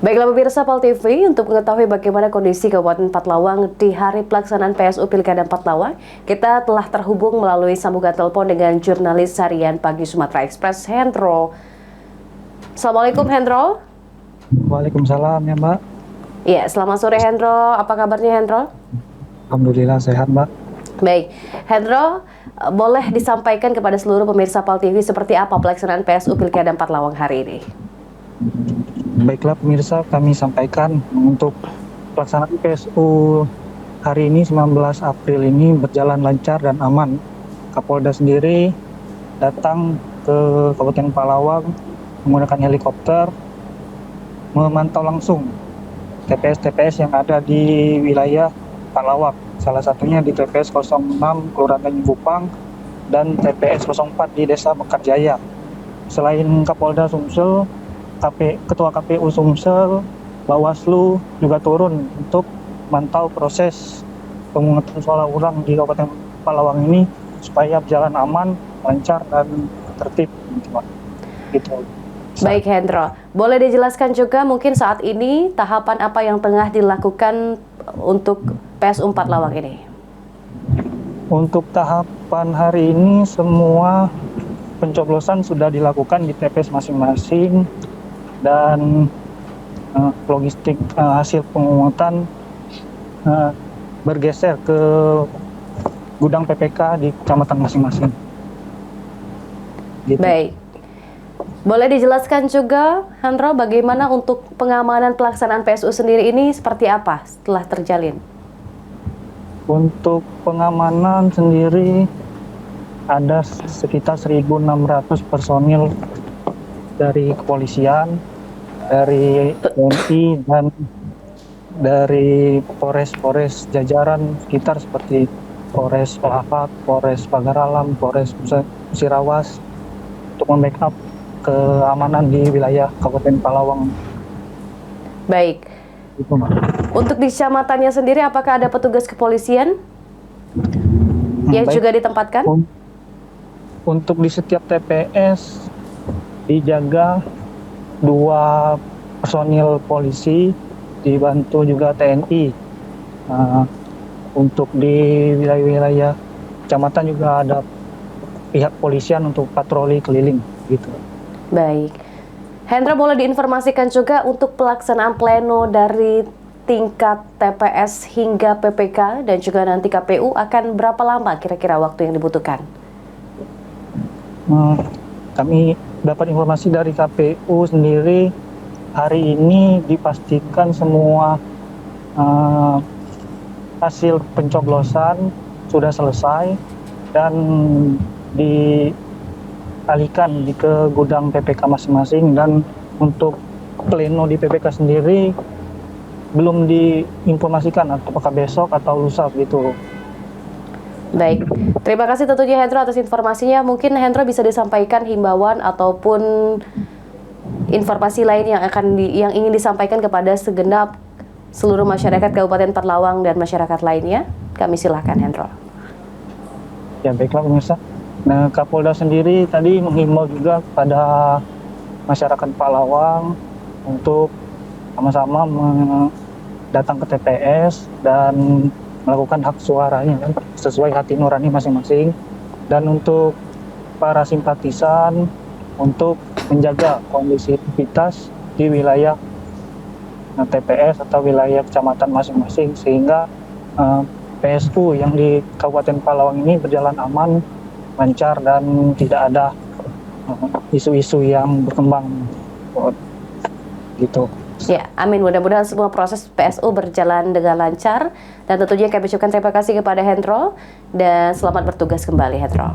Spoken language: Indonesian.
Baiklah pemirsa PAL TV, untuk mengetahui bagaimana kondisi Kabupaten Empat-Lawang di hari pelaksanaan PSU Pilkada Empat-Lawang, kita telah terhubung melalui sambungan telepon dengan jurnalis harian Pagi Sumatera Express, Hendro. Assalamualaikum Hendro. Waalaikumsalam ya Mbak. Iya, selamat sore Hendro. Apa kabarnya Hendro? Alhamdulillah sehat Mbak. Baik, Hendro, boleh disampaikan kepada seluruh pemirsa PAL TV seperti apa pelaksanaan PSU Pilkada Empat-Lawang hari ini? Baiklah pemirsa, kami sampaikan untuk pelaksanaan PSU hari ini 19 April ini berjalan lancar dan aman. Kapolda sendiri datang ke Kabupaten Empat-Lawang menggunakan helikopter memantau langsung TPS-TPS yang ada di wilayah Empat-Lawang. Salah satunya di TPS 06 Kelurahan Tanjung Kupang dan TPS 04 di Desa Mekarjaya. Selain Kapolda Sumsel, Ketua KPU Sumsel, Bawaslu juga turun untuk mantau proses pemungutan suara ulang di Kabupaten Empat-Lawang ini supaya berjalan aman, lancar, dan tertib. Gitu. Baik Hendro, boleh dijelaskan juga mungkin saat ini tahapan apa yang tengah dilakukan untuk PSU Empat-Lawang ini? Untuk tahapan hari ini semua pencoblosan sudah dilakukan di TPS masing-masing dan logistik hasil pemungutan bergeser ke gudang PPK di kecamatan masing-masing. Gitu. Baik. Boleh dijelaskan juga, Hendro, bagaimana untuk pengamanan pelaksanaan PSU sendiri ini seperti apa setelah terjalin? Untuk pengamanan sendiri ada sekitar 1.600 personil dari kepolisian, dari TNI, dan dari Polres jajaran sekitar seperti Polres Palafat, Polres Pagar Alam, Polres Musirawas untuk membackup keamanan di wilayah Kabupaten Empat-Lawang. Baik. Itu, Mbak. Untuk di kecamatannya sendiri, apakah ada petugas kepolisian yang baik. juga ditempatkan? Untuk di setiap TPS dijaga 2 personil polisi, dibantu juga TNI. Untuk di wilayah-wilayah kecamatan juga ada pihak polisian untuk patroli keliling gitu. Baik. Hendra, boleh diinformasikan juga untuk pelaksanaan pleno dari tingkat TPS hingga PPK dan juga nanti KPU akan berapa lama kira-kira waktu yang dibutuhkan? Kami dapat informasi dari KPU sendiri, hari ini dipastikan semua hasil pencoblosan sudah selesai dan dialihkan ke gudang PPK masing-masing, dan untuk pleno di PPK sendiri belum diinformasikan apakah besok atau lusa gitu. Baik, terima kasih tentunya Hendro atas informasinya. Mungkin Hendro bisa disampaikan himbauan ataupun informasi lain yang ingin disampaikan kepada segenap seluruh masyarakat Kabupaten Empat-Lawang dan masyarakat lainnya. Kami silahkan Hendro. Ya baiklah pemirsa. Nah, Kapolda sendiri tadi menghimbau juga kepada masyarakat Empat-Lawang untuk sama-sama datang ke TPS dan melakukan hak suaranya kan, sesuai hati nurani masing-masing. Dan untuk para simpatisan untuk menjaga kondisivitas di wilayah TPS atau wilayah kecamatan masing-masing sehingga PSU yang di Kabupaten Empat-Lawang ini berjalan aman, lancar, dan tidak ada isu-isu yang berkembang gitu. Ya, amin. Mudah-mudahan semua proses PSU berjalan dengan lancar. Dan tentunya kami ucapkan terima kasih kepada Hendro dan selamat bertugas kembali Hendro.